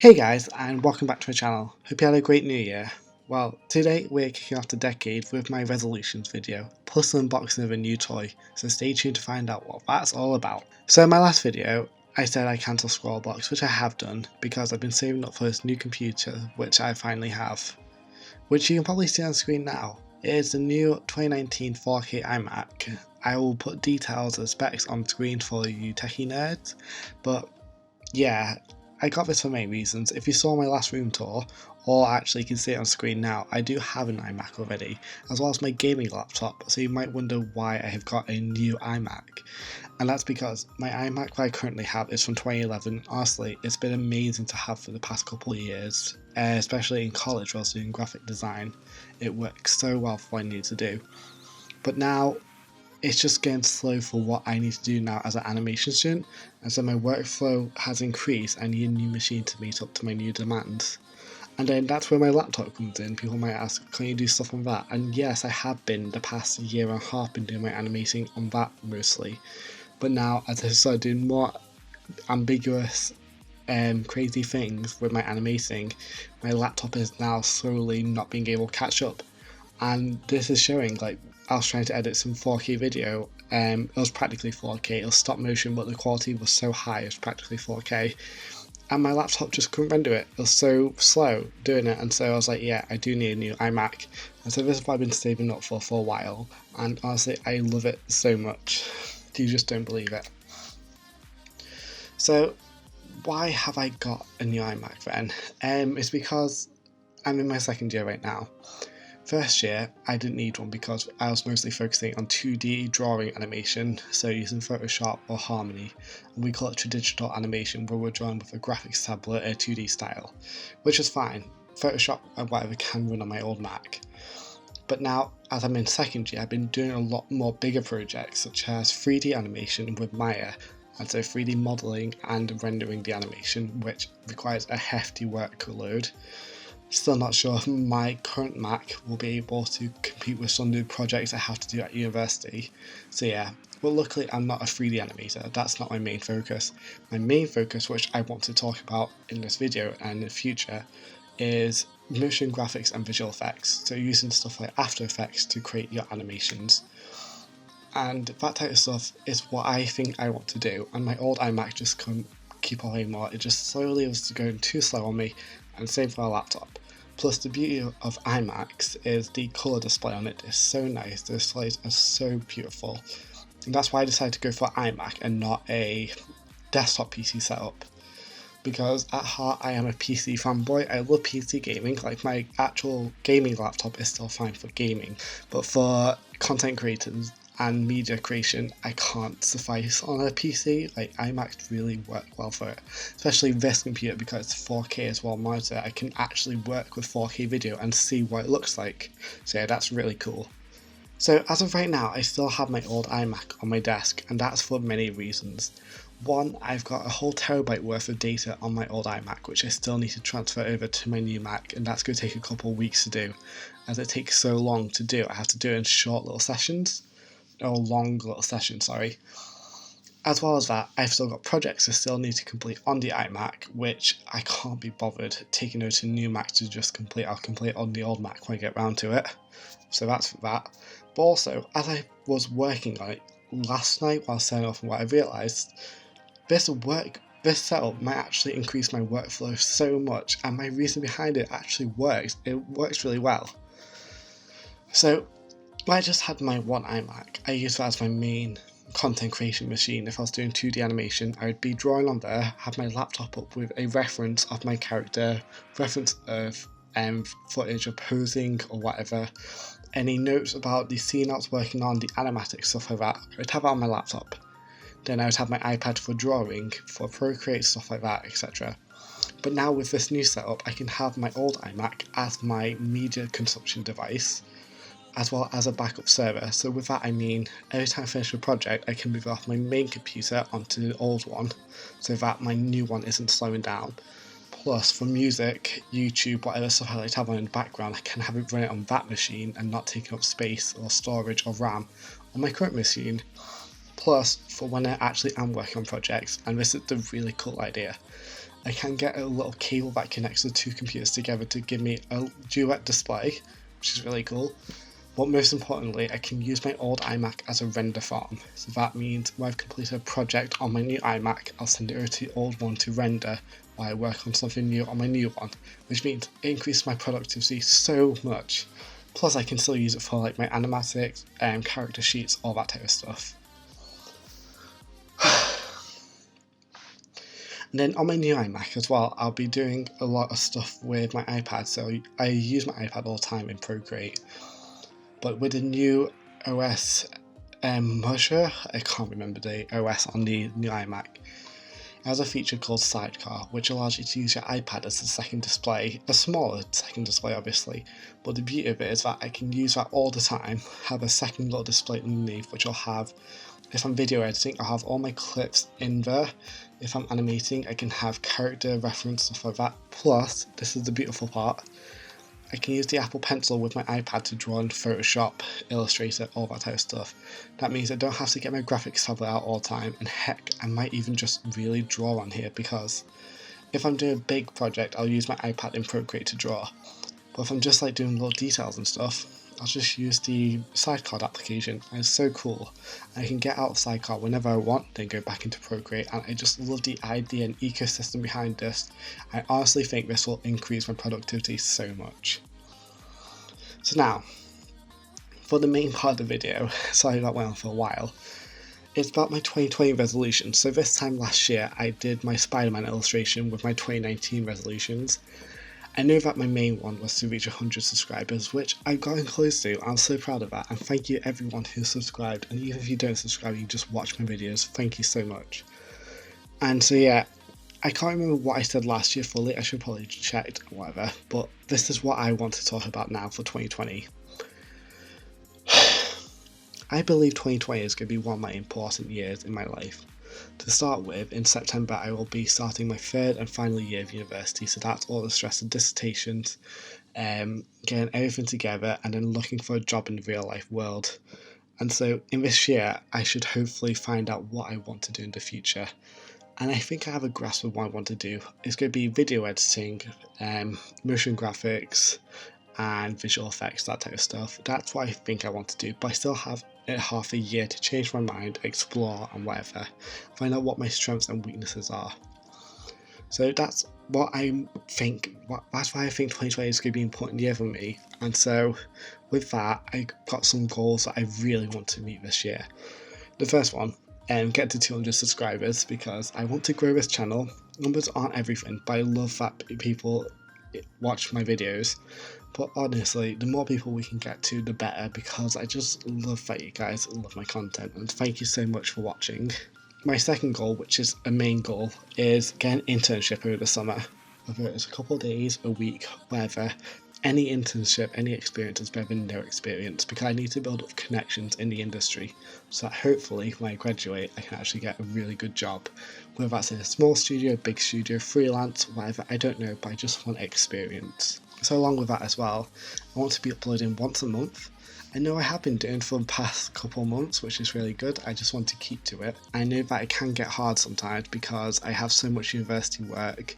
Hey guys, and welcome back to my channel. Hope you had a great new year. Well, today we're kicking off the decade with my resolutions video, plus an unboxing of a new toy, so stay tuned to find out what that's all about. So in my last video, I said I cancelled Scrollbox, which I have done, because I've been saving up for this new computer, which I finally have. Which you can probably see on screen now. It is the new 2019 4K iMac. I will put details and specs on screen for you techie nerds, but yeah, I got this for many reasons. If you saw my last room tour, or actually you can see it on screen now, I do have an iMac already, as well as my gaming laptop, so you might wonder why I have got a new iMac. And that's because my iMac that I currently have is from 2011. Honestly, it's been amazing to have for the past couple of years, especially in college while I was doing graphic design. It works so well for what I need to do. But now, it's just getting slow for what I need to do now as an animation student, and so my workflow has increased. I need a new machine to meet up to my new demands. And then that's where my laptop comes in. People might ask, can you do stuff on that? And yes, I have been the past year and a half been doing my animating on that mostly. But now, as I started doing more ambiguous crazy things with my animating, my laptop is now slowly not being able to catch up. And this is showing, like, I was trying to edit some 4K video, it was practically 4K, it was stop motion, but the quality was so high, it was practically 4K, and my laptop just couldn't render it. It was so slow doing it, and so I was like, yeah, I do need a new iMac, and so this is what I've been saving up for a while, and honestly, I love it so much. You just don't believe it. So, why have I got a new iMac then? It's because I'm in my second year right now. First year, I didn't need one because I was mostly focusing on 2D drawing animation, so using Photoshop or Harmony, and we call it traditional animation where we're drawing with a graphics tablet in a 2D style, which is fine. Photoshop and whatever can run on my old Mac. But now, as I'm in second year, I've been doing a lot more bigger projects such as 3D animation with Maya, and so 3D modelling and rendering the animation, which requires a hefty workload. Still not sure if my current Mac will be able to compete with some new projects I have to do at university. So yeah, but luckily I'm not a 3D animator, that's not my main focus. My main focus, which I want to talk about in this video and in the future, is motion graphics and visual effects. So using stuff like After Effects to create your animations. And that type of stuff is what I think I want to do, and my old iMac just couldn't keep up anymore. It just slowly was going too slow on me, and same for my laptop. Plus, the beauty of iMacs is the colour display on it is so nice. The displays are so beautiful, and that's why I decided to go for iMac and not a desktop PC setup. Because at heart, I am a PC fanboy. I love PC gaming. Like, my actual gaming laptop is still fine for gaming, but for content creators and media creation, I can't suffice on a PC. Like, iMacs really work well for it, especially this computer because it's 4K as well monitor. I can actually work with 4K video and see what it looks like. So yeah, that's really cool. So as of right now, I still have my old iMac on my desk, and that's for many reasons. One, I've got a whole terabyte worth of data on my old iMac, which I still need to transfer over to my new Mac, and that's going to take a couple of weeks to do, as it takes so long to do. I have to do it in short little sessions. Or long little session, sorry. As well as that, I've still got projects I still need to complete on the iMac, which I can't be bothered taking over to the new Mac to just complete. I'll complete on the old Mac when I get round to it. So that's that. But also, as I was working on it last night while setting off, and what I realised, this setup might actually increase my workflow so much, and my reason behind it actually works. It works really well. So, I just had my one iMac. I used that as my main content creation machine. If I was doing 2D animation, I would be drawing on there, have my laptop up with a reference of my character, reference of footage of posing or whatever, any notes about the scene I was working on, the animatic stuff like that. I'd have it on my laptop. Then I would have my iPad for drawing, for Procreate, stuff like that, etc. But now with this new setup, I can have my old iMac as my media consumption device, as well as a backup server. So with that I mean, every time I finish a project, I can move off my main computer onto the old one, so that my new one isn't slowing down. Plus, for music, YouTube, whatever stuff I like to have on in the background, I can have it run it on that machine and not taking up space or storage or RAM on my current machine. Plus, for when I actually am working on projects, and this is the really cool idea, I can get a little cable that connects the two computers together to give me a duet display, which is really cool. But most importantly, I can use my old iMac as a render farm. So that means when I've completed a project on my new iMac, I'll send it over to the old one to render while I work on something new on my new one, which means it increases my productivity so much. Plus I can still use it for like my animatics, character sheets, all that type of stuff. And then on my new iMac as well, I'll be doing a lot of stuff with my iPad. So I use my iPad all the time in Procreate. But with the new OS measure, I can't remember the OS on the new iMac, it has a feature called Sidecar, which allows you to use your iPad as a second display, a smaller second display obviously, but the beauty of it is that I can use that all the time, have a second little display underneath which I'll have, if I'm video editing, I'll have all my clips in there. If I'm animating, I can have character reference, stuff like that. Plus, this is the beautiful part, I can use the Apple Pencil with my iPad to draw in Photoshop, Illustrator, all that type of stuff. That means I don't have to get my graphics tablet out all the time, and heck, I might even just really draw on here, because if I'm doing a big project, I'll use my iPad in Procreate to draw. But if I'm just like doing little details and stuff, I'll just use the Sidecar application, and it's so cool. I can get out of Sidecar whenever I want, then go back into Procreate, and I just love the idea and ecosystem behind this. I honestly think this will increase my productivity so much. So now, for the main part of the video, sorry that went on for a while, it's about my 2020 resolution. So this time last year, I did my Spider-Man illustration with my 2019 resolutions. I know that my main one was to reach 100 subscribers, which I've gotten close to. I'm so proud of that, and thank you everyone who subscribed, and even if you don't subscribe, you just watch my videos, thank you so much. And so yeah, I can't remember what I said last year fully, I should probably check or whatever, but this is what I want to talk about now for 2020. I believe 2020 is going to be one of my important years in my life. To start with, in September I will be starting my third and final year of university, so that's all the stress of dissertations, getting everything together and then looking for a job in the real life world. And so in this year I should hopefully find out what I want to do in the future. And I think I have a grasp of what I want to do. It's going to be video editing, motion graphics and visual effects, that type of stuff. That's what I think I want to do, but I still have half a year to change my mind, explore and whatever, find out what my strengths and weaknesses are. So that's what I think, that's why I think 2020 is going to be an important year for me. And so with that, I got some goals that I really want to meet this year. The first one, get to 200 subscribers, because I want to grow this channel. Numbers aren't everything, but I love that people watch my videos. But honestly, the more people we can get to, the better, because I just love that you guys love my content, and thank you so much for watching. My second goal, which is a main goal, is get an internship over the summer. Whether it's a couple of days, a week, whatever. Any internship, any experience is better than no experience, because I need to build up connections in the industry so that hopefully when I graduate I can actually get a really good job. Whether that's in a small studio, big studio, freelance, whatever, I don't know, but I just want experience. So along with that as well, I want to be uploading once a month. I know I have been doing for the past couple of months, which is really good. I just want to keep to it. I know that it can get hard sometimes because I have so much university work,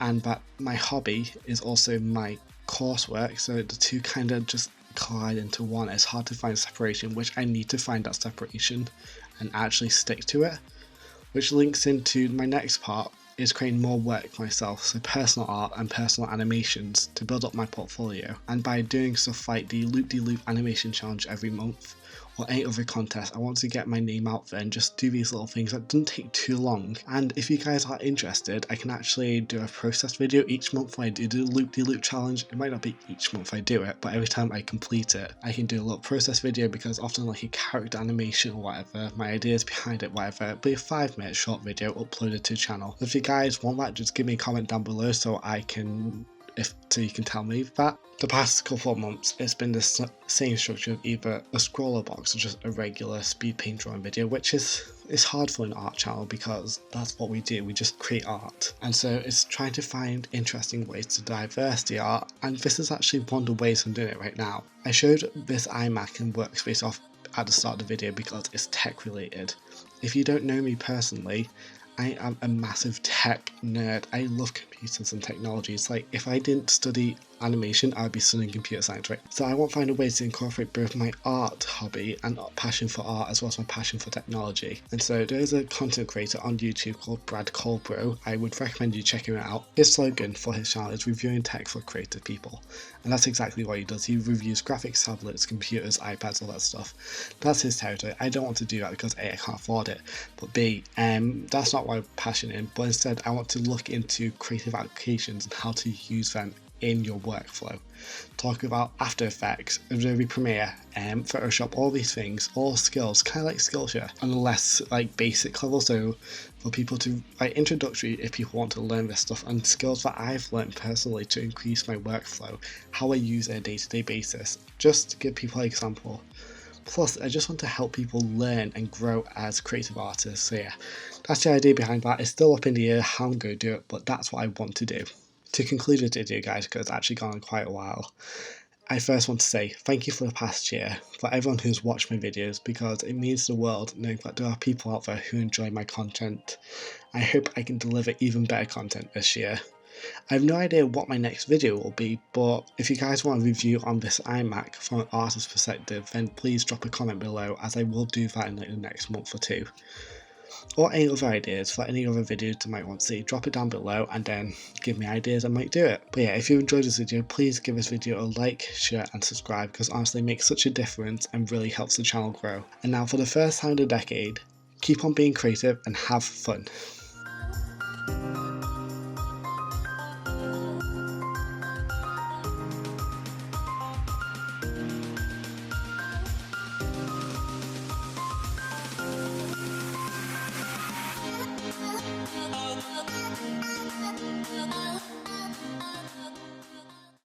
and that my hobby is also my coursework, so the two kind of just collide into one. It's hard to find separation, which I need to find that separation and actually stick to it, which links into my next part, is creating more work myself, so personal art and personal animations to build up my portfolio. And by doing stuff like the Loop-de-Loop animation challenge every month, or any other contest, I want to get my name out there and just do these little things that doesn't take too long. And if you guys are interested, I can actually do a process video each month when I do the Loop-de-Loop challenge. It might not be each month I do it, but every time I complete it, I can do a little process video, because often like a character animation or whatever, my ideas behind it, whatever, it'll be a 5-minute short video uploaded to the channel. If you guys want that, just give me a comment down below so I can, so you can tell me that. The past couple of months, it's been the same structure of either a scroller box or just a regular speed paint drawing video, which is hard for an art channel because that's what we do, we just create art. And so it's trying to find interesting ways to diverse the art, and this is actually one of the ways I'm doing it right now. I showed this iMac and workspace off at the start of the video because it's tech related. If you don't know me personally, I am a massive tech nerd. I love computers and technology. It's like if I didn't study animation, I would be studying computer science, right? So I want to find a way to incorporate both my art hobby and passion for art as well as my passion for technology. And so there's a content creator on YouTube called Brad Colbro. I would recommend you checking him out. His slogan for his channel is reviewing tech for creative people. And that's exactly what he does. He reviews graphics, tablets, computers, iPads, all that stuff. That's his territory. I don't want to do that because A, I can't afford it, but B, that's not my passion in, but instead I want to look into creative applications and how to use them in your workflow. Talk about After Effects, Adobe Premiere, Photoshop, all these things, all skills, kind of like Skillshare, on a less like basic level. So for people to like introductory, if people want to learn this stuff, and skills that I've learned personally to increase my workflow, how I use it on a day-to-day basis, just to give people an example. Plus, I just want to help people learn and grow as creative artists. So yeah, that's the idea behind that. It's still up in the air how I'm going to do it, but that's what I want to do. To conclude the video, guys, because it's actually gone on quite a while, I first want to say thank you for the past year, for everyone who's watched my videos, because it means the world knowing that there are people out there who enjoy my content. I hope I can deliver even better content this year. I have no idea what my next video will be, but if you guys want a review on this iMac from an artist's perspective, then please drop a comment below, as I will do that in like the next month or two. Or any other ideas for any other videos you might want to see, drop it down below and then give me ideas, I might do it. But yeah, if you enjoyed this video, please give this video a like, share and subscribe, because honestly it makes such a difference and really helps the channel grow. And now for the first time in a decade, keep on being creative and have fun.